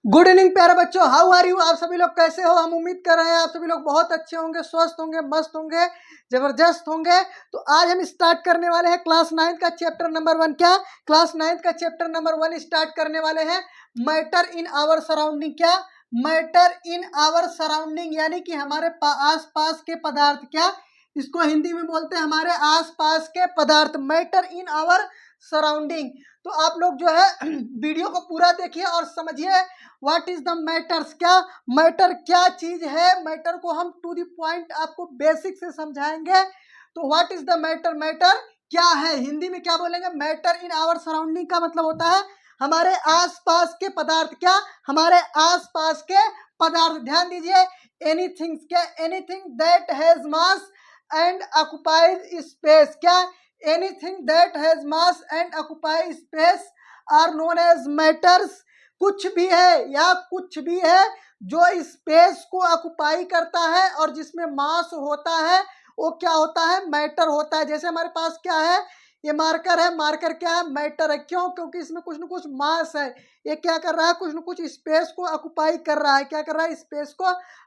Good evening प्यारे बच्चों, how are you. आप सभी लोग कैसे हो। हम उम्मीद कर रहे हैं आप सभी लोग बहुत अच्छे होंगे, स्वस्थ होंगे, मस्त होंगे, जबरदस्त होंगे। तो आज हम स्टार्ट करने वाले हैं क्लास 9 का चैप्टर नंबर 1। क्या क्लास 9 का चैप्टर नंबर 1 स्टार्ट करने वाले हैं। Matter in our surrounding. क्या मैटर इन आवर सराउंडिंग, यानी कि हमारे आस पास के पदार्थ। क्या इसको हिंदी में बोलते हैं हमारे आस पास के पदार्थ। Matter in our surrounding. तो आप लोग जो है वीडियो को पूरा देखिए और समझिए व्हाट इज द मैटर्स। क्या मैटर क्या चीज है। मैटर को हम टू द पॉइंट आपको बेसिक से समझाएंगे। तो what is the matter, matter क्या है। हिंदी में क्या बोलेंगे, मैटर इन आवर सराउंडिंग का मतलब होता है हमारे आसपास के पदार्थ। क्या हमारे आसपास के पदार्थ। ध्यान दीजिए, एनीथिंग। क्या anything that has mass and occupies space. क्या anything that has mass and occupies space are known as matters. कुछ भी है या कुछ भी है जो स्पेस को ऑक्युपाई करता है और जिसमें मास होता है वो क्या होता है, मैटर होता है। जैसे हमारे पास क्या है, ये मार्कर है। मार्कर क्या है, मैटर है। क्यों? क्योंकि इसमें कुछ न कुछ मास है। ये क्या कर रहा है, कुछ न कुछ स्पेस को ऑक्युपाई कर रहा है। क्या कर रहा है, स्पेस को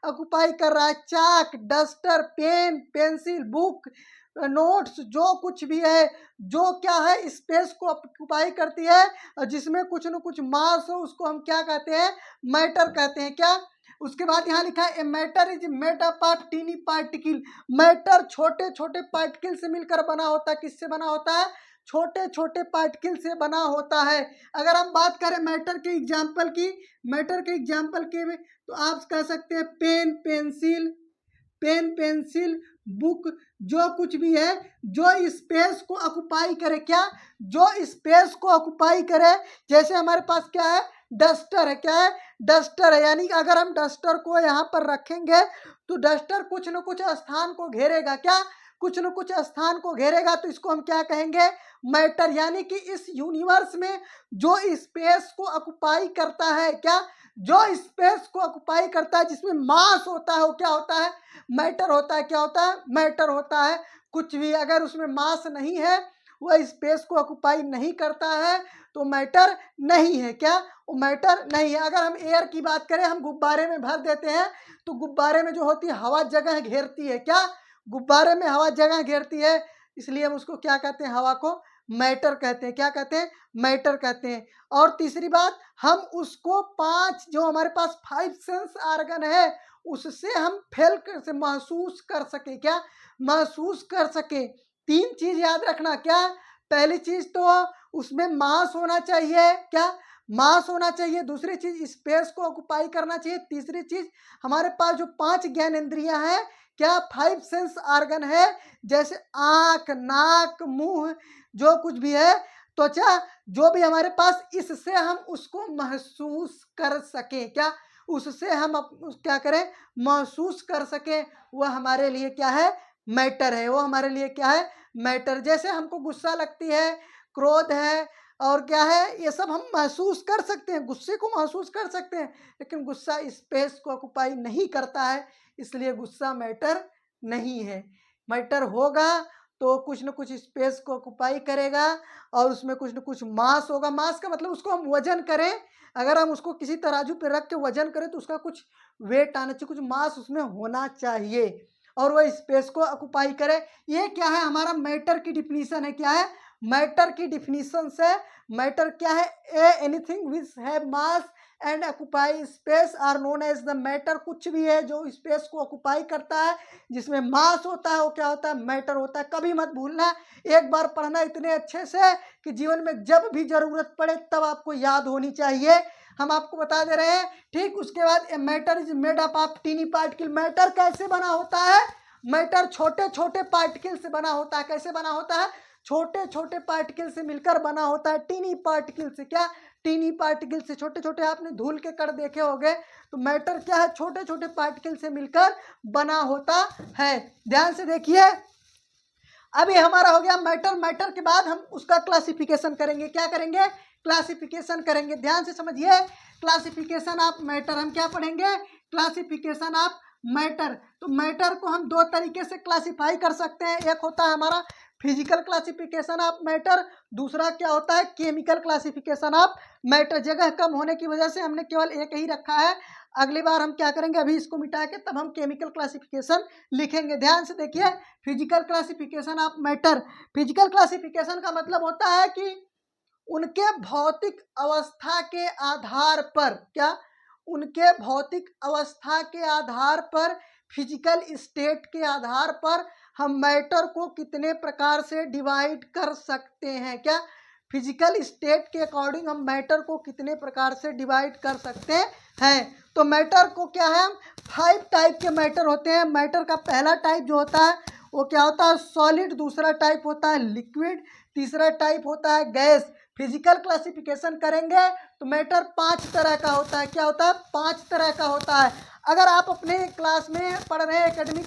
ऑक्युपाई कर रहा है। Chalk, duster, pen, pencil, book, notes, जो कुछ भी है, जो क्या है स्पेस को ऑक्युपाई करती है और जिसमें कुछ न कुछ मास हो, उसको हम क्या कहते हैं, मैटर कहते हैं। क्या उसके बाद यहाँ लिखा है, a matter is made up of tiny particle. Matter छोटे छोटे पार्टिकल से मिलकर बना होता है। किससे बना होता है, छोटे छोटे पार्टिकल से बना होता है। अगर हम बात करें मैटर के एग्जाम्पल की, मैटर के एग्जाम्पल के में तो आप कह सकते हैं pen, pencil, pen, pencil, book, जो कुछ भी है जो स्पेस को ऑक्युपाई करे। क्या जो स्पेस को ऑक्युपाई करे। जैसे हमारे पास क्या है, डस्टर है। क्या है, डस्टर है। यानी कि अगर हम डस्टर को यहाँ पर रखेंगे तो डस्टर कुछ न कुछ स्थान को घेरेगा। क्या कुछ न कुछ स्थान को घेरेगा, तो इसको हम क्या कहेंगे, मैटर। यानी कि इस यूनिवर्स में जो स्पेस को ऑक्युपाई करता है, क्या जो स्पेस को ऑक्युपाई करता है, जिसमें मास होता है, वो क्या होता है, मैटर होता है। क्या होता है, मैटर होता है। कुछ भी अगर उसमें मास नहीं है, वह स्पेस को ऑक्युपाई नहीं करता है, तो मैटर नहीं है। क्या वो मैटर नहीं है। अगर हम एयर की बात करें, हम गुब्बारे में भर देते हैं तो गुब्बारे में जो होती है हवा जगह घेरती है। क्या गुब्बारे में हवा जगह घेरती है, इसलिए हम उसको क्या कहते हैं, हवा को मैटर कहते हैं। क्या कहते हैं, मैटर कहते हैं। और तीसरी बात, हम उसको 5 जो हमारे पास 5 सेंस ऑर्गन है उससे हम फेल कर से महसूस कर सके। क्या महसूस कर सके। 3 चीज याद रखना। क्या पहली चीज तो उसमें मास होना चाहिए। क्या मास होना चाहिए। दूसरी चीज स्पेस को ऑक्युपाई करना चाहिए। तीसरी चीज हमारे पास जो 5 ज्ञानेंद्रियां हैं, क्या 5 सेंस ऑर्गन है, जैसे आंख, नाक, मुंह, जो कुछ भी है, त्वचा, जो भी हमारे पास, इससे हम उसको महसूस कर सकें। क्या उससे हम क्या करें, महसूस कर सकें, वह हमारे लिए क्या है, मैटर है। वो हमारे लिए क्या है, मैटर। जैसे हमको गुस्सा लगती है, क्रोध है और क्या है, ये सब हम महसूस कर सकते हैं, गुस्से को महसूस कर सकते हैं, लेकिन गुस्सा स्पेस को ऑक्युपाई नहीं करता है, इसलिए गुस्सा मैटर नहीं है। मैटर होगा तो कुछ न कुछ स्पेस को ऑक्युपाई करेगा और उसमें कुछ न कुछ मास होगा। मास का मतलब उसको हम वजन करें, अगर हम उसको किसी तराजू पे रख के वजन करें तो उसका कुछ वेट आना चाहिए, कुछ मास उसमें होना चाहिए और वह स्पेस को ऑक्युपाई करे। ये क्या है, हमारा मैटर की डिफिनीशन है। क्या है, मैटर की डिफिनीशन से मैटर क्या है, anything which have mass and occupy space are known as the matter. कुछ भी है जो स्पेस को ऑक्युपाई करता है, जिसमें मास होता है, वो क्या होता है, मैटर होता है। कभी मत भूलना, एक बार पढ़ना इतने अच्छे से कि जीवन में जब भी जरूरत पड़े तब आपको याद होनी चाहिए। हम आपको बता दे रहे हैं। ठीक, उसके बाद matter is made up of tiny particle. Matter कैसे बना होता है, मैटर छोटे छोटे पार्टिकल से बना होता है। कैसे बना होता है, छोटे छोटे पार्टिकल से मिलकर बना होता है। टीनी पार्टिकल से। क्या टीनी पार्टिकल से, छोटे छोटे, आपने धूल के कण देखे होंगे, तो मैटर क्या है, छोटे छोटे पार्टिकल से मिलकर बना होता है। ध्यान से देखिए, अभी हमारा हो गया मैटर। मैटर के बाद हम उसका क्लासिफिकेशन करेंगे। क्या करेंगे, क्लासिफिकेशन करेंगे। ध्यान से समझिए, क्लासिफिकेशन ऑफ मैटर हम क्या पढ़ेंगे, क्लासिफिकेशन ऑफ मैटर। तो मैटर को हम 2 तरीके से क्लासिफाई कर सकते हैं। एक होता है हमारा फिजिकल क्लासिफिकेशन ऑफ मैटर, दूसरा क्या होता है केमिकल क्लासिफिकेशन ऑफ मैटर। जगह कम होने की वजह से हमने केवल एक ही रखा है, अगली बार हम क्या करेंगे, अभी इसको मिटा के तब हम केमिकल क्लासिफिकेशन लिखेंगे। ध्यान से देखिए, physical classification of matter. Physical classification का मतलब होता है कि उनके भौतिक अवस्था के आधार पर, क्या, उनके भौतिक अवस्था के आधार पर, फिजिकल स्टेट के आधार पर हम मैटर को कितने प्रकार से डिवाइड कर सकते हैं। क्या, फिजिकल स्टेट के अकॉर्डिंग हम मैटर को कितने प्रकार से डिवाइड कर सकते हैं। तो मैटर को क्या है, 5 टाइप के मैटर होते हैं। मैटर का पहला टाइप जो होता है वो क्या होता है सॉलिड, दूसरा टाइप होता है लिक्विड, तीसरा टाइप होता है गैस। फिजिकल क्लासिफिकेशन करेंगे तो मैटर 5 तरह का होता है। क्या होता है, 5 तरह का होता है। अगर आप अपने क्लास में पढ़ रहे हैं एकेडमिक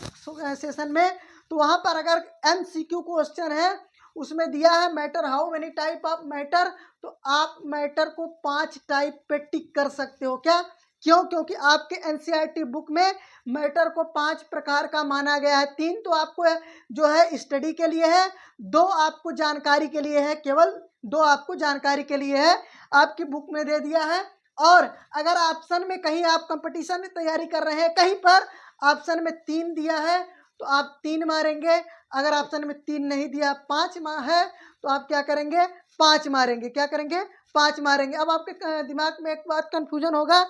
सेशन में, तो वहाँ पर अगर MCQ क्वेश्चन है उसमें दिया है matter how many type of matter, तो आप मैटर को 5 टाइप पे टिक कर सकते हो। क्या, क्यों, क्योंकि आपके NCERT बुक में मैटर को 5 प्रकार का माना गया है। 3 तो आपको जो है स्टडी के लिए है, 2 आपको जानकारी के लिए है, केवल 2 आपको जानकारी के लिए है, आपकी बुक में दे दिया है। और अगर ऑप्शन में कहीं आप कंपटीशन में तैयारी कर रहे हैं, कहीं पर ऑप्शन में 3 दिया है तो आप 3 मारेंगे, अगर ऑप्शन में 3 नहीं दिया 5 है तो आप क्या करेंगे 5 मारेंगे। क्या करेंगे, 5 मारेंगे। अब आपके दिमाग में एक बात कन्फ्यूजन होगा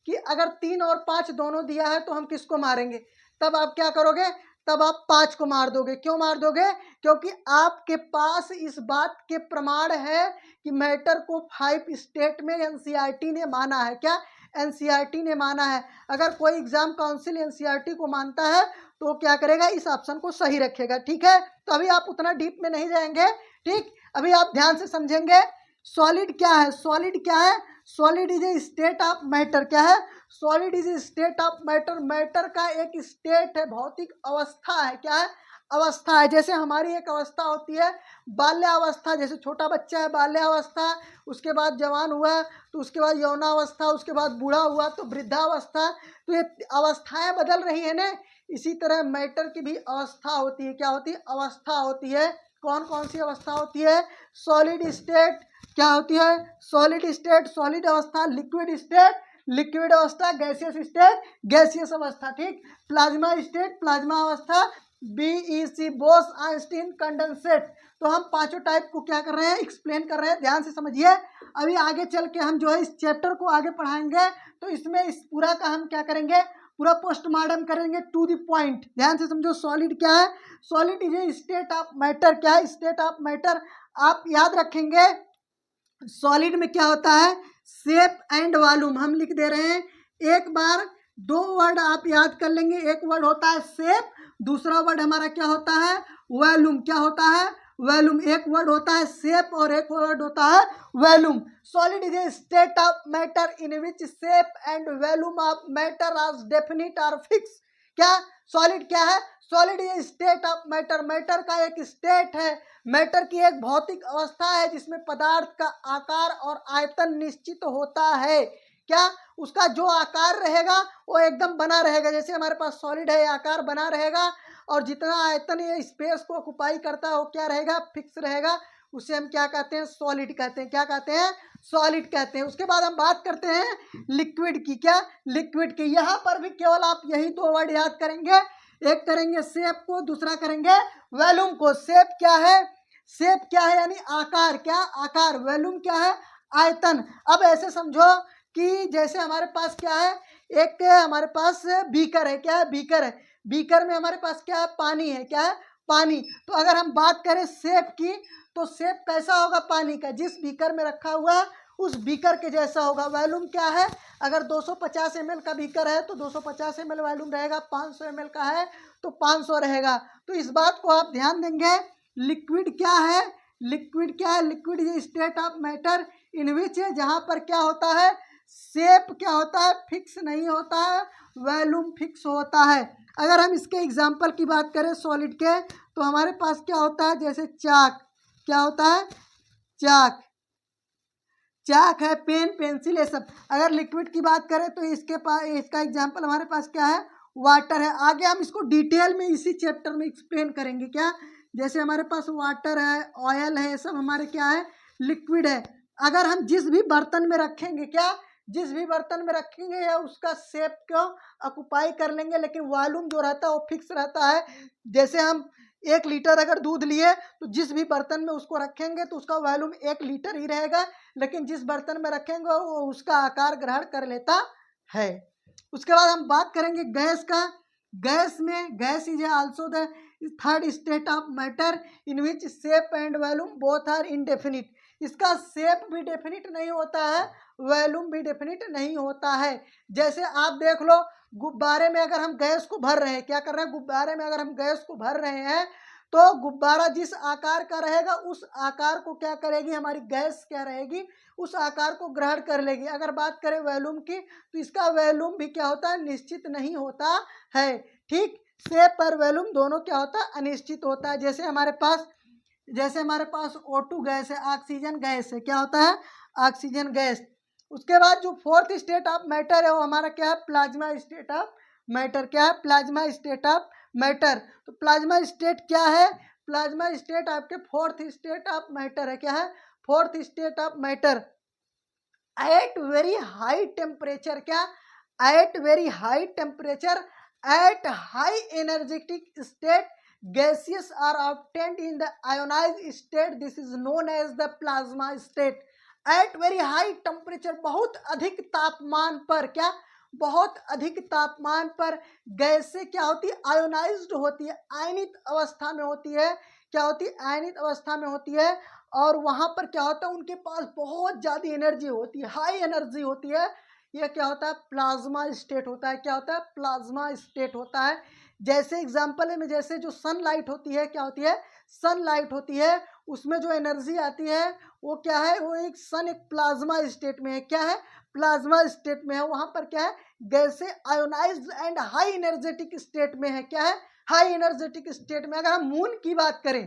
कि अगर 3 और 5 दोनों दिया है तो हम किसको मारेंगे, तब आप क्या करोगे, तब आप 5 को मार दोगे। क्यों मार दोगे, क्योंकि आपके पास इस बात के प्रमाण है कि मैटर को 5 स्टेट में NCERT ने माना है। क्या, NCERT ने माना है। अगर कोई एग्जाम काउंसिल NCERT को मानता है तो वो क्या करेगा, इस ऑप्शन को सही रखेगा। ठीक है, तो अभी आप उतना डीप में नहीं जाएंगे। ठीक, अभी आप ध्यान से समझेंगे। सॉलिड क्या है, सॉलिड क्या है, solid is a state of matter. क्या है, solid is a state of matter. Matter का एक स्टेट है, भौतिक अवस्था है। क्या है, अवस्था है। जैसे हमारी एक अवस्था होती है बाल्यावस्था, जैसे छोटा बच्चा है बाल्यावस्था, उसके बाद जवान हुआ तो उसके बाद यौनावस्था, उसके बाद बूढ़ा हुआ तो वृद्धावस्था। तो ये अवस्थाएं बदल रही है ना, इसी तरह मैटर की भी अवस्था होती है। क्या होती है, अवस्था होती है। कौन कौन सी अवस्था होती है, सॉलिड स्टेट क्या होती है, सॉलिड स्टेट, सॉलिड अवस्था, लिक्विड स्टेट, लिक्विड अवस्था, गैसियस स्टेट, गैसियस अवस्था। ठीक, प्लाज्मा स्टेट, प्लाज्मा अवस्था, BEC बोस आइंस्टीन कंडेंसेट। तो हम 5 टाइप को क्या कर रहे हैं, एक्सप्लेन कर रहे हैं। ध्यान से समझिए। अभी आगे चल के हम जो है इस चैप्टर को आगे पढ़ाएंगे, तो इसमें इस पूरा का हम क्या करेंगे, पूरा पोस्टमार्टम करेंगे टू द पॉइंट। ध्यान से समझो, सॉलिड क्या है, solid is a state of matter. क्या है, स्टेट ऑफ मैटर। आप याद रखेंगे सॉलिड में क्या होता है, शेप एंड वॉल्यूम। हम लिख दे रहे हैं, एक बार 2 वर्ड आप याद कर लेंगे। एक वर्ड होता है शेप, दूसरा वर्ड हमारा क्या होता है, वॉल्यूम। क्या होता है, वॉल्यूम। एक वर्ड होता है शेप और एक वर्ड होता है volume. Solid is a state of matter in which shape and volume of matter are definite और फिक्स। क्या, सॉलिड क्या है, solid is state of matter. Matter का एक स्टेट है, मैटर की एक भौतिक अवस्था है जिसमें पदार्थ का आकार और आयतन निश्चित होता है। क्या, उसका जो आकार रहेगा वो एकदम बना रहेगा। जैसे हमारे पास सॉलिड है, आकार बना रहेगा, और जितना आयतन ये स्पेस को ऑक्युपाई करता है वो क्या रहेगा, फिक्स रहेगा। उसे हम क्या कहते हैं, सॉलिड कहते हैं। क्या कहते हैं, सॉलिड कहते हैं। उसके बाद हम बात करते हैं लिक्विड की। क्या, लिक्विड की। यहाँ पर भी केवल आप यही 2 वर्ड याद करेंगे, एक करेंगे शेप को, दूसरा करेंगे वॉल्यूम को। शेप क्या है, शेप क्या है यानी आकार। क्या, आकार। वॉल्यूम क्या है, आयतन। अब ऐसे समझो कि जैसे हमारे पास क्या है, एक हमारे पास बीकर है। क्या है, बीकर है। बीकर में हमारे पास क्या है, पानी है। क्या है, पानी। तो अगर हम बात करें शेप की, तो शेप कैसा होगा पानी का, जिस बीकर में रखा हुआ है उस बीकर के जैसा होगा। वॉल्यूम क्या है, अगर 250 ml का बीकर है तो 250 ml वॉल्यूम रहेगा, 500 ml का है तो 500 रहेगा। तो इस बात को आप ध्यान देंगे। लिक्विड क्या है, लिक्विड क्या है, liquid is state of matter in which, जहाँ पर क्या होता है, शेप क्या होता है, फिक्स नहीं होता है, वॉल्यूम फिक्स होता है। अगर हम इसके एग्जाम्पल की बात करें सॉलिड के, तो हमारे पास क्या होता है, जैसे चाक। क्या होता है, चाक। चाक है, पेन, पेंसिल, ये सब। अगर लिक्विड की बात करें तो इसके पास, इसका एग्जाम्पल हमारे पास क्या है, वाटर है। आगे हम इसको डिटेल में इसी चैप्टर में एक्सप्लेन करेंगे। क्या, जैसे हमारे पास वाटर है, ऑयल है, सब हमारे क्या है, लिक्विड है। अगर हम जिस भी बर्तन में रखेंगे, क्या जिस भी बर्तन में रखेंगे या उसका शेप को ऑक्युपाई कर लेंगे, लेकिन वॉल्यूम जो रहता है वो फिक्स रहता है। जैसे हम 1 लीटर अगर दूध लिए तो जिस भी बर्तन में उसको रखेंगे तो उसका वॉल्यूम 1 लीटर ही रहेगा, लेकिन जिस बर्तन में रखेंगे वो उसका आकार ग्रहण कर लेता है। उसके बाद हम बात करेंगे गैस का। गैस में gas is also the third state of matter in which shape and volume both are indefinite. इसका शेप भी डेफिनिट नहीं होता है, वॉल्यूम भी डेफिनिट नहीं होता है। जैसे आप देख लो, गुब्बारे में अगर हम गैस को भर रहे हैं, क्या कर रहे हैं, गुब्बारे में अगर हम गैस को भर रहे हैं तो गुब्बारा जिस आकार का रहेगा उस आकार को क्या करेगी, हमारी गैस क्या रहेगी, उस आकार को ग्रहण कर लेगी। अगर बात करें वॉल्यूम की तो इसका वॉल्यूम भी क्या होता है, निश्चित नहीं होता है। ठीक, शेप और वॉल्यूम दोनों क्या होता है, अनिश्चित होता है। जैसे हमारे पास O2 गैस है, ऑक्सीजन गैस है, क्या होता है, ऑक्सीजन गैस। उसके बाद जो फोर्थ स्टेट ऑफ मैटर है वो हमारा क्या है, प्लाज्मा स्टेट ऑफ मैटर। क्या है, प्लाज्मा स्टेट ऑफ मैटर। तो प्लाज्मा स्टेट क्या है, प्लाज्मा स्टेट आपके फोर्थ स्टेट ऑफ मैटर है। क्या है, fourth state of matter. At very high temperature, क्या, at very high temperature at high energetic state gases are obtained in the ionized state, this is known as the plasma state। at very high temperature, बहुत अधिक तापमान पर, क्या, बहुत अधिक तापमान पर गैसें क्या होती है, आयोनाइज्ड होती है, आयनित अवस्था में होती है। क्या होती है, आयनित अवस्था में होती है। और वहाँ पर क्या होता है, उनके पास बहुत ज़्यादा एनर्जी होती है, हाई एनर्जी होती है। यह क्या होता है, प्लाज्मा स्टेट होता है। क्या होता है, प्लाज्मा स्टेट होता है। जैसे एग्जाम्पल में, जैसे जो सनलाइट होती है, क्या होती है, सनलाइट होती है, उसमें जो एनर्जी आती है वो क्या है, वो एक प्लाज्मा स्टेट में है। क्या है, प्लाज्मा स्टेट में है। वहाँ पर क्या है, गैसे ionised and high energetic state में है। क्या है, हाई एनर्जेटिक स्टेट में। अगर हम मून की बात करें,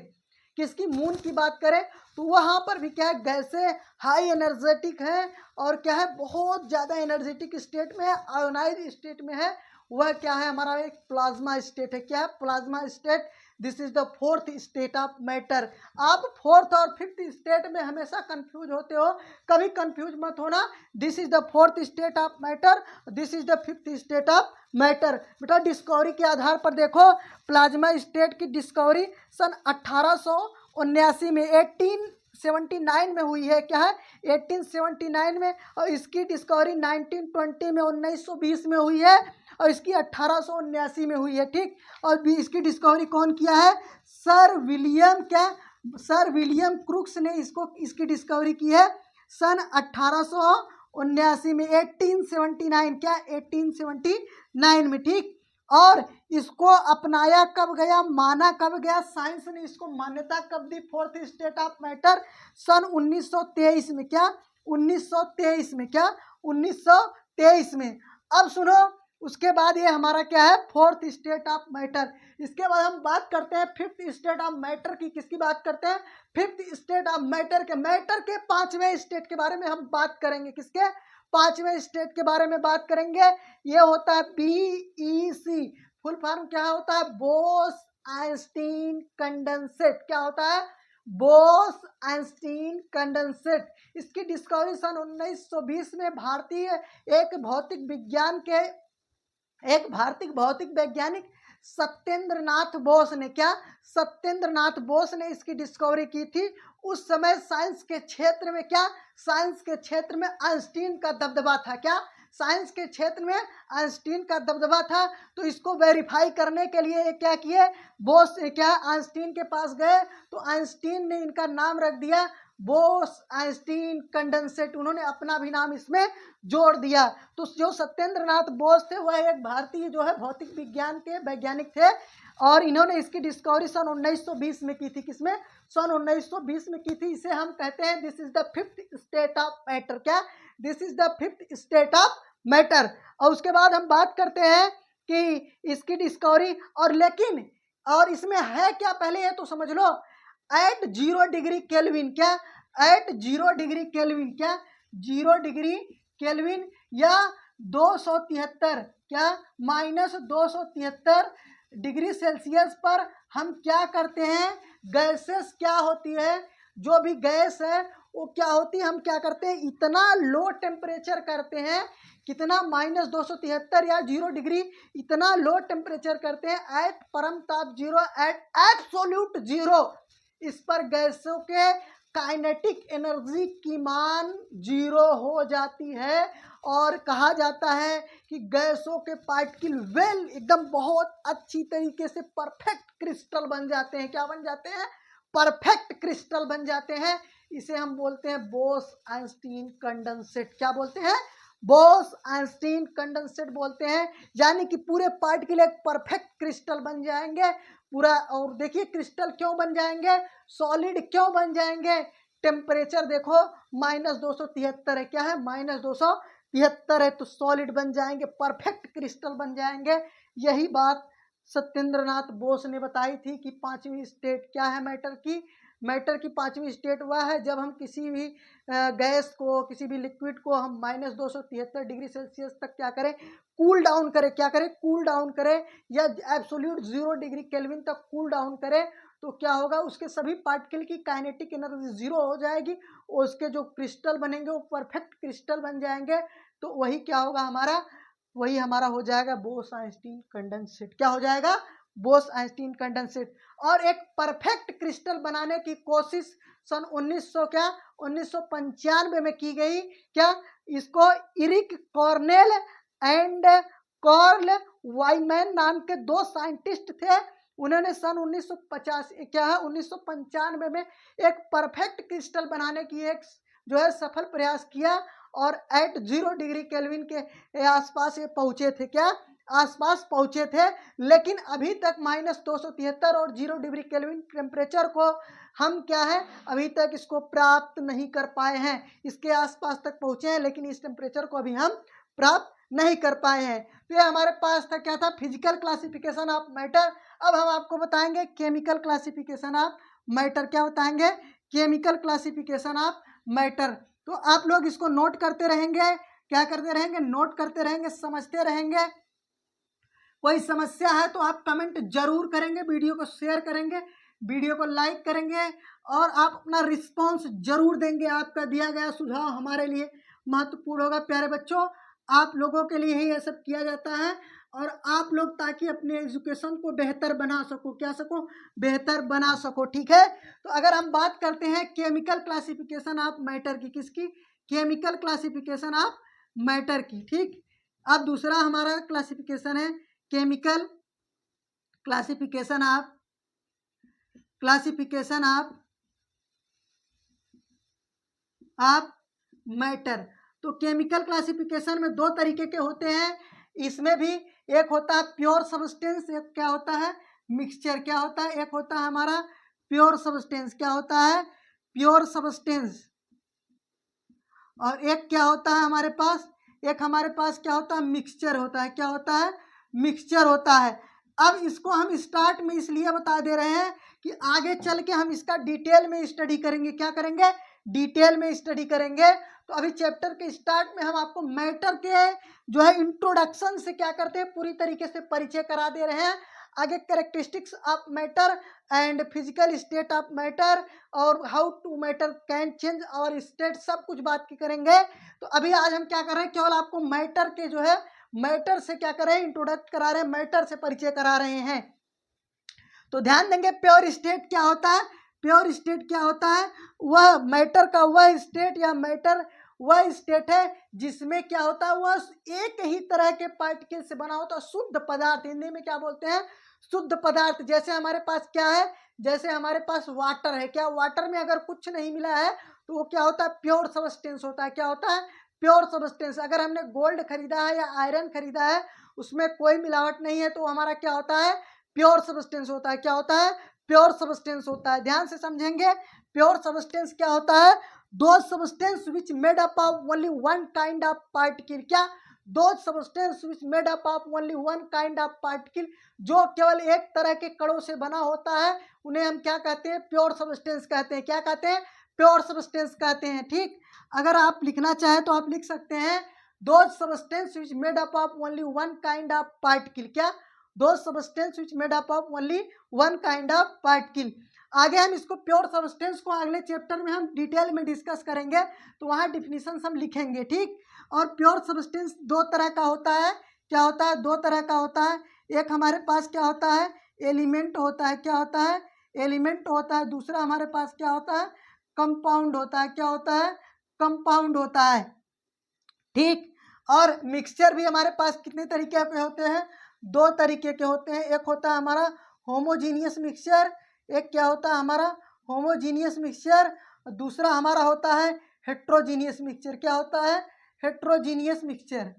किसकी, मून की बात करें, तो वहाँ पर भी क्या है, गैसे हाई एनर्जेटिक है और क्या है, बहुत ज़्यादा एनर्जेटिक स्टेट में है, आयोनाइज स्टेट में है। वह क्या है, हमारा एक प्लाज्मा स्टेट है। क्या है, plasma state. This is the fourth state of matter. आप फोर्थ और फिफ्थ स्टेट में हमेशा कंफ्यूज होते हो, कभी कंफ्यूज मत होना। This is the fourth state of matter, this is the fifth state of matter. बेटा डिस्कवरी के आधार पर देखो, प्लाज्मा स्टेट की डिस्कवरी सन 1879 में 1879 में हुई है। क्या है, 1879 में। और इसकी डिस्कवरी 1920 में 1920 में हुई है। और इसकी 1879 में हुई है। ठीक, और भी इसकी डिस्कवरी कौन किया है, सर विलियम, क्या, सर विलियम क्रुक्स ने इसकी डिस्कवरी की है सन 1879 में, 1879। क्या, 1879 में। ठीक, और इसको अपनाया कब गया, माना कब गया, साइंस ने इसको मान्यता कब दी, फोर्थ स्टेट ऑफ मैटर, सन 1923 में। क्या, 1923 में। क्या, 1923 में। अब सुनो, उसके बाद ये हमारा क्या है, फोर्थ स्टेट ऑफ मैटर। इसके बाद हम बात करते हैं फिफ्थ स्टेट ऑफ मैटर की। किसकी बात करते हैं, फिफ्थ स्टेट ऑफ मैटर के पांचवें स्टेट के बारे में हम बात करेंगे। किसके, पांचवें स्टेट के बारे में बात करेंगे। ये होता है BEC। फुल फॉर्म क्या होता है, बोस आइंस्टीन कंडेंसेट। क्या होता है, बोस आइंस्टीन कंडेंसेट। इसकी डिस्कवरी सन 1920 में एक भारतीय भौतिक वैज्ञानिक सत्येंद्रनाथ बोस ने, क्या, सत्येंद्रनाथ बोस ने इसकी डिस्कवरी की थी। उस समय साइंस के क्षेत्र में, क्या, साइंस के क्षेत्र में आइंस्टीन का दबदबा था। क्या, साइंस के क्षेत्र में आइंस्टीन का दबदबा था। तो इसको वेरीफाई करने के लिए क्या किए, बोस क्या आइंस्टीन के पास गए, तो आइंस्टीन ने इनका नाम रख दिया बोस आइंस्टीन कंडेंसेट। उन्होंने अपना भी नाम इसमें जोड़ दिया। तो जो सत्येंद्रनाथ बोस थे वह एक भारतीय जो है भौतिक विज्ञान के वैज्ञानिक थे, और इन्होंने इसकी डिस्कवरी सन 1920 में की थी। किसमें, सन 1920 में की थी। इसे हम कहते हैं this is the fifth state of matter. क्या, this is the fifth state of matter. और उसके बाद हम बात करते हैं कि इसकी डिस्कवरी और इसमें है क्या, पहले ये तो समझ लो, एट 0 डिग्री केल्विन। क्या, एट 0 डिग्री केल्विन। क्या, 0 डिग्री केल्विन या 273, क्या, -273 डिग्री सेल्सियस पर हम क्या करते हैं, गैसेस क्या होती है, जो भी गैस है वो क्या होती है, हम क्या करते हैं, इतना लो टेम्परेचर करते हैं, कितना -273 या 0 डिग्री, इतना लो टेम्परेचर करते हैं एट परम ताप 0, एट एब्सोल्यूट 0। इस पर गैसों के काइनेटिक एनर्जी की मान 0 हो जाती है और कहा जाता है कि गैसों के पार्टिकल वेल एकदम बहुत अच्छी तरीके से परफेक्ट क्रिस्टल बन जाते हैं। क्या बन जाते हैं, परफेक्ट क्रिस्टल बन जाते हैं। इसे हम बोलते हैं बोस-आइंस्टीन कंडेंसेट। क्या बोलते हैं, बोस-आइंस्टीन कंडेंसेट बोलते हैं। यानी कि पूरे पार्टिकल एक परफेक्ट क्रिस्टल बन जाएंगे पूरा। और देखिए क्रिस्टल क्यों बन जाएंगे, सॉलिड क्यों बन जाएंगे, टेम्परेचर देखो -273 है, क्या है, -273 है, तो सॉलिड बन जाएंगे, परफेक्ट क्रिस्टल बन जाएंगे। यही बात सत्येंद्रनाथ बोस ने बताई थी कि पांचवी स्टेट क्या है मैटर की, मैटर की पांचवी स्टेट वह है जब हम किसी भी गैस को, किसी भी लिक्विड को हम -273 डिग्री सेल्सियस तक क्या करें, कूल डाउन करें, क्या करें, कूल डाउन करें, या एब्सोल्यूट 0 डिग्री केल्विन तक कूल डाउन करें, तो क्या होगा, उसके सभी पार्टिकल की काइनेटिक एनर्जी 0 हो जाएगी और उसके जो क्रिस्टल बनेंगे वो परफेक्ट क्रिस्टल बन जाएंगे। तो वही क्या होगा हमारा, वही हमारा हो जाएगा बोस-आइंस्टीन कंडेंसेट। क्या हो जाएगा, बोस-आइंस्टीन कंडेंसेट। और एक परफेक्ट क्रिस्टल बनाने की कोशिश सन 1995 में की गई। क्या, इसको इरिक कॉर्नेल एंड कार्ल वाइमैन नाम के 2 साइंटिस्ट थे। उन्होंने सन 1950 क्या है 1995 में एक परफेक्ट क्रिस्टल बनाने की एक जो है सफल प्रयास किया और एट 0 डिग्री केल्विन के आसपास ये पहुंचे थे। क्या, आसपास पहुंचे थे, लेकिन अभी तक -273 और 0 डिग्री केल्विन टेम्परेचर को हम क्या है, अभी तक इसको प्राप्त नहीं कर पाए हैं। इसके आसपास तक पहुंचे हैं लेकिन इस टेम्परेचर को अभी हम प्राप्त नहीं कर पाए हैं। तो ये हमारे पास था, क्या था, फिजिकल क्लासिफिकेशन ऑफ मैटर। अब हम आपको बताएंगे केमिकल क्लासिफिकेशन ऑफ मैटर। क्या बताएंगे, केमिकल क्लासिफिकेशन ऑफ मैटर। तो आप लोग इसको नोट करते रहेंगे, क्या करते रहेंगे, नोट करते रहेंगे, समझते रहेंगे। कोई समस्या है तो आप कमेंट जरूर करेंगे, वीडियो को शेयर करेंगे, वीडियो को लाइक करेंगे और आप अपना रिस्पॉन्स जरूर देंगे। आपका दिया गया सुझाव हमारे लिए महत्वपूर्ण होगा। प्यारे बच्चों, आप लोगों के लिए ही ये सब किया जाता है और आप लोग ताकि अपने एजुकेशन को बेहतर बना सको, क्या सको, बेहतर बना सको, ठीक है। तो अगर हम बात करते हैं केमिकल क्लासिफिकेशन ऑफ मैटर की, किसकी, केमिकल क्लासिफिकेशन ऑफ मैटर की, ठीक। अब दूसरा हमारा क्लासिफिकेशन है केमिकल क्लासिफिकेशन ऑफ मैटर। तो केमिकल क्लासिफिकेशन में 2 तरीके के होते हैं। इसमें भी एक होता है प्योर सब्सटेंस, एक क्या होता है, मिक्सचर। क्या होता है, एक होता है हमारा प्योर सब्सटेंस, क्या होता है, प्योर सब्सटेंस, और एक क्या होता है हमारे पास, एक हमारे पास क्या होता है, मिक्सचर होता है। क्या होता है, मिक्सचर होता है। अब इसको हम स्टार्ट में इसलिए बता दे रहे हैं कि आगे चल के हम इसका डिटेल में स्टडी करेंगे। क्या करेंगे, डिटेल में स्टडी करेंगे। तो अभी चैप्टर के स्टार्ट में हम आपको मैटर के जो है इंट्रोडक्शन से क्या करते हैं, पूरी तरीके से परिचय करा दे रहे हैं। आगे characteristics of matter and physical state of matter और how to matter can change और स्टेट, सब कुछ बात की करेंगे। तो अभी आज हम क्या कर रहे हैं, केवल आपको मैटर के जो है, मैटर से क्या कर रहे हैं, इंट्रोडक्ट करा रहे हैं, मैटर से परिचय करा रहे हैं। तो ध्यान देंगे, प्योर स्टेट क्या होता है, प्योर स्टेट क्या होता है, वह मैटर का वह स्टेट या मैटर वह स्टेट है जिसमें क्या होता है, वह एक ही तरह के पार्टिकल से बना होता है, शुद्ध पदार्थ। हिंदी में क्या बोलते हैं, शुद्ध पदार्थ। जैसे हमारे पास क्या है, जैसे हमारे पास वाटर है। क्या, वाटर में अगर कुछ नहीं मिला है तो वो क्या होता है, प्योर सब्सटेंस होता है। क्या होता है, प्योर सब्सटेंस। अगर हमने गोल्ड खरीदा है या आयरन खरीदा है, उसमें कोई मिलावट नहीं है, तो हमारा क्या होता है, प्योर सब्सटेंस होता है। क्या होता है, प्योर सब्सटेंस होता है। ध्यान से समझेंगे, प्योर सब्सटेंस क्या होता है, दो substance which made up of only one kind of particle. क्या, दो substance which made up of only one kind of particle, जो केवल एक तरह के कणों से बना होता है, उन्हें हम क्या कहते हैं, प्योर सब्सटेंस कहते हैं। क्या कहते हैं, प्योर सब्सटेंस कहते हैं, ठीक। अगर आप लिखना चाहें तो आप लिख सकते हैं, दो substance which made up of only one kind of particle. क्या, दो substance which made up of only one kind of particle. आगे हम इसको प्योर सब्सटेंस को अगले चैप्टर में हम डिटेल में डिस्कस करेंगे, तो वहाँ डिफिनीशन हम लिखेंगे, ठीक। और प्योर सब्सटेंस दो तरह का होता है, क्या होता है, दो तरह का होता है। एक हमारे पास क्या होता है, एलिमेंट होता है, क्या होता है, एलिमेंट होता है। दूसरा हमारे पास क्या होता है, कंपाउंड होता है, क्या होता है, कंपाउंड होता है, ठीक। और मिक्सचर भी हमारे पास कितने तरीके के होते हैं, दो तरीके के होते हैं। एक होता है हमारा होमोजीनियस मिक्सचर, एक क्या होता है हमारा होमोजीनियस मिक्सचर, दूसरा हमारा होता है हेट्रोजीनियस मिक्सचर। क्या होता है, हेट्रोजीनियस मिक्सचर,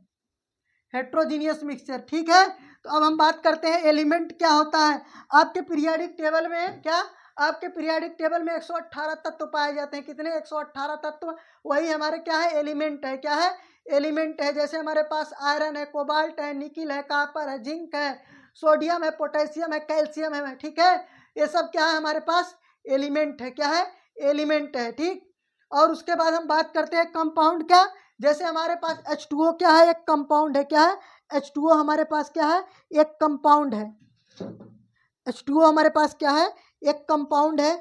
हेट्रोजीनियस मिक्सचर, ठीक है। तो अब हम बात करते हैं एलिमेंट क्या होता है। आपके पीरियोडिक टेबल में क्या, आपके पीरियोडिक टेबल में 118 तत्व पाए जाते हैं। कितने, 118 तत्व, वही हमारे क्या है, एलिमेंट है, क्या है, एलिमेंट है। जैसे हमारे पास आयरन है, कोबाल्ट है, निकिल है, कापर है, जिंक है, सोडियम है, पोटेशियम है, कैल्शियम है, ठीक है। ये सब क्या है हमारे पास, एलिमेंट है, क्या है, एलिमेंट है, ठीक। और उसके बाद हम बात करते हैं कंपाउंड क्या। जैसे हमारे पास H2O क्या है, एक कंपाउंड है, क्या है, H2O हमारे पास क्या है, एक कंपाउंड है। H2O हमारे पास क्या है, एक कंपाउंड है।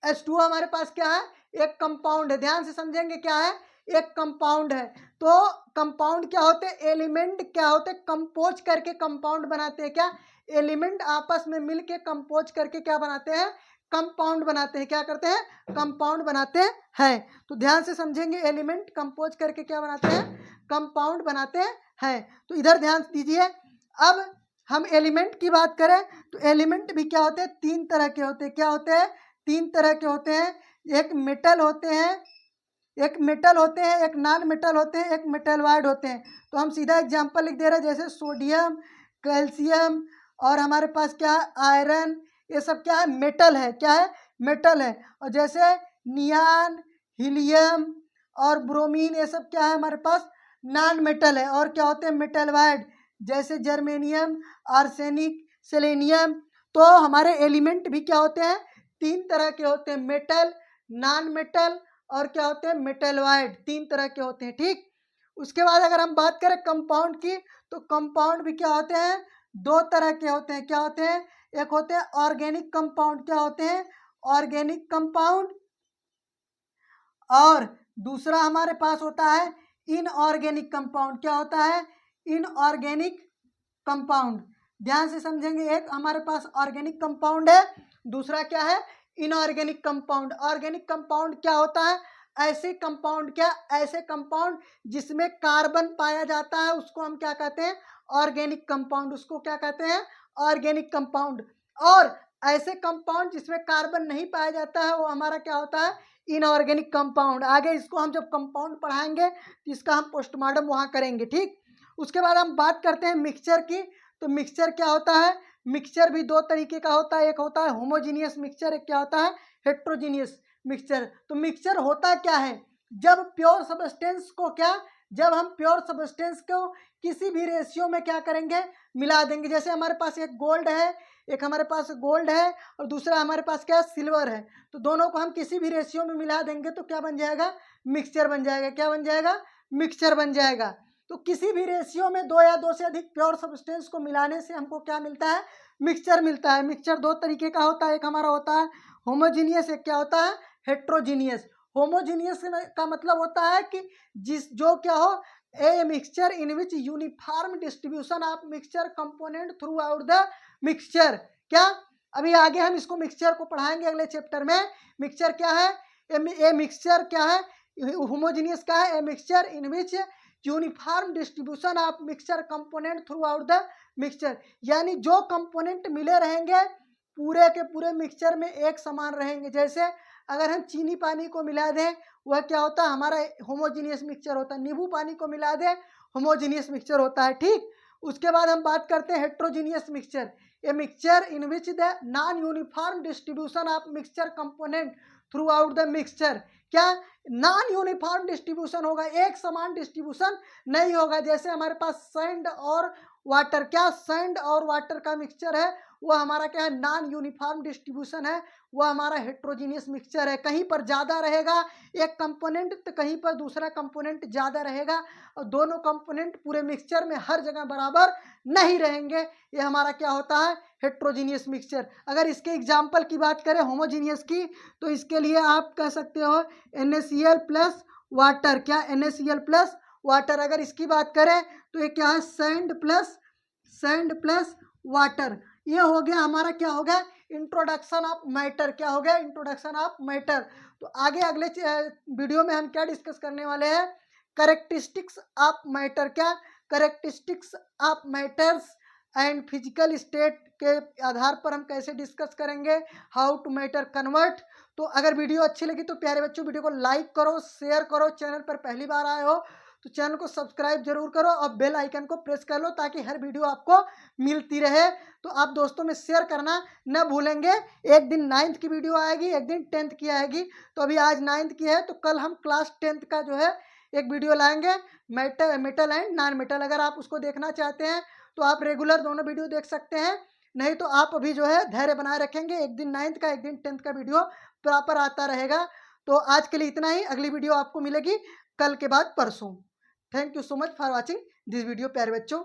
H2O हमारे पास क्या है, एक कंपाउंड है। ध्यान से समझेंगे, क्या है, एक कंपाउंड है। तो कंपाउंड क्या होते हैं, एलिमेंट क्या होते हैं, कंपोज करके कंपाउंड बनाते हैं। क्या, एलिमेंट आपस में मिलके कंपोज करके क्या बनाते हैं, कंपाउंड बनाते हैं। क्या करते हैं, कंपाउंड बनाते हैं। तो ध्यान से समझेंगे, एलिमेंट कंपोज करके क्या बनाते हैं, कंपाउंड बनाते हैं। तो इधर ध्यान दीजिए। अब हम एलिमेंट की बात करें तो एलिमेंट भी क्या होते हैं, तीन तरह के होते हैं। क्या होते हैं, तीन तरह के होते हैं। एक मेटल होते हैं, एक मेटल होते हैं, एक नॉन मेटल होते हैं, एक मेटलवाइड होते हैं। तो हम सीधा एग्जांपल लिख दे रहे हैं, जैसे सोडियम, कैल्शियम और हमारे पास क्या है, आयरन, ये सब क्या है, मेटल है, क्या है, मेटल है। और जैसे नियान, हीलियम और ब्रोमीन, ये सब क्या है हमारे पास, नॉन मेटल है। और क्या होते हैं, मेटलवाइड, जैसे जर्मेनियम, आर्सेनिक, सेलेनियम। तो हमारे एलिमेंट भी क्या होते हैं, तीन तरह के होते हैं, मेटल, नॉन मेटल और क्या होते हैं, मेटलवाइड, तीन तरह के होते हैं, ठीक। उसके बाद अगर हम बात करें कंपाउंड की, तो कंपाउंड भी क्या होते हैं, दो तरह के होते हैं। क्या होते हैं, एक होते हैं ऑर्गेनिक कंपाउंड, क्या होते हैं, ऑर्गेनिक कंपाउंड, और दूसरा हमारे पास होता है इनऑर्गेनिक कंपाउंड। क्या होता है, इनऑर्गेनिक कंपाउंड। ध्यान से समझेंगे, एक हमारे पास ऑर्गेनिक कंपाउंड है, दूसरा क्या है, इनऑर्गेनिक कंपाउंड। ऑर्गेनिक कंपाउंड क्या होता है, ऐसे कंपाउंड, क्या, ऐसे कंपाउंड जिसमें कार्बन पाया जाता है, उसको हम क्या कहते हैं, ऑर्गेनिक कंपाउंड, उसको क्या कहते हैं, ऑर्गेनिक कंपाउंड। और ऐसे कंपाउंड जिसमें कार्बन नहीं पाया जाता है, वो हमारा क्या होता है, इनऑर्गेनिक कंपाउंड। आगे इसको हम जब कंपाउंड पढ़ाएंगे तो इसका हम पोस्टमार्टम वहाँ करेंगे, ठीक। उसके बाद हम बात करते हैं मिक्सचर की। तो मिक्सचर क्या होता है, मिक्सचर भी दो तरीके का होता है, एक होता है होमोजीनियस मिक्सचर, एक क्या होता है, हेट्रोजीनियस मिक्सचर। तो मिक्सचर होता क्या है, जब प्योर सब्सटेंस को क्या, जब हम प्योर सब्सटेंस को किसी भी रेशियो में क्या करेंगे, मिला देंगे। जैसे हमारे पास एक गोल्ड है, एक हमारे पास गोल्ड है और दूसरा हमारे पास क्या, सिल्वर है। तो दोनों को हम किसी भी रेशियो में मिला देंगे तो क्या बन जाएगा, मिक्सचर बन जाएगा। क्या बन जाएगा, मिक्सचर बन जाएगा। तो किसी भी रेशियो में दो या दो से अधिक प्योर सब्सटेंस को मिलाने से हमको क्या मिलता है, मिक्सचर मिलता है। मिक्सचर दो तरीके का होता है, एक हमारा होता है होमोजीनियस, एक क्या होता है, हेट्रोजीनियस। होमोजीनियस का मतलब होता है कि जो क्या हो, a mixture in which uniform distribution of mixture component through out the mixture. क्या, अभी आगे हम इसको मिक्सचर को पढ़ाएंगे अगले चैप्टर में। मिक्सचर क्या है, ए मिक्सचर क्या है, होमोजीनियस क्या है, a mixture in which uniform distribution of mixture component through out the mixture. यानी जो कंपोनेंट मिले रहेंगे पूरे के पूरे मिक्सचर में एक समान रहेंगे। जैसे अगर हम चीनी पानी को मिला दें, वह क्या होता है, हमारा होमोजीनियस मिक्सचर होता है। नींबू पानी को मिला दें, होमोजीनियस मिक्सचर होता है, ठीक। उसके बाद हम बात करते हैं heterogeneous mixture. A mixture in which the non uniform distribution of mixture component through out the mixture. क्या, नॉन यूनिफॉर्म डिस्ट्रीब्यूशन होगा, एक समान डिस्ट्रीब्यूशन नहीं होगा। जैसे हमारे पास सैंड और वाटर, क्या, सैंड और वाटर का मिक्सचर है, वो हमारा क्या है, नॉन यूनिफॉर्म डिस्ट्रीब्यूशन है, वह हमारा हेट्रोजीनियस मिक्सचर है। कहीं पर ज़्यादा रहेगा एक कंपोनेंट तो कहीं पर दूसरा कंपोनेंट ज़्यादा रहेगा, और दोनों कंपोनेंट पूरे मिक्सचर में हर जगह बराबर नहीं रहेंगे। ये हमारा क्या होता है, हेट्रोजीनियस मिक्सचर। अगर इसके एग्जाम्पल की बात करें होमोजीनियस की, तो इसके लिए आप कह सकते हो NaCl प्लस वाटर। क्या, NaCl प्लस वाटर। अगर इसकी बात करें तो ये क्या है, सैंड प्लस वाटर। ये हो गया हमारा, क्या हो गया, इंट्रोडक्शन ऑफ मैटर। क्या हो गया, इंट्रोडक्शन ऑफ मैटर। तो आगे अगले वीडियो में हम क्या डिस्कस करने वाले हैं, करेक्टरिस्टिक्स ऑफ मैटर। क्या, characteristics of matters and physical state के आधार पर हम कैसे डिस्कस करेंगे, हाउ टू मैटर कन्वर्ट। तो अगर वीडियो अच्छी लगी तो प्यारे बच्चों वीडियो को लाइक करो, शेयर करो, चैनल पर पहली बार आए हो तो चैनल को सब्सक्राइब जरूर करो और बेल आइकन को प्रेस कर लो ताकि हर वीडियो आपको मिलती रहे। तो आप दोस्तों में शेयर करना न भूलेंगे। एक दिन 9th की वीडियो आएगी, एक दिन 10th की आएगी। तो अभी आज 9th की है, तो कल हम क्लास 10th का जो है एक वीडियो लाएंगे, मेटल एंड नॉन मेटल। अगर आप उसको देखना चाहते हैं तो आप रेगुलर दोनों वीडियो देख सकते हैं, नहीं तो आप अभी जो है धैर्य बनाए रखेंगे, एक दिन 9th का एक दिन 10th का वीडियो प्रॉपर आता रहेगा। तो आज के लिए इतना ही, अगली वीडियो आपको मिलेगी कल के बाद परसों। Thank you so much for watching this video प्यारे बच्चों।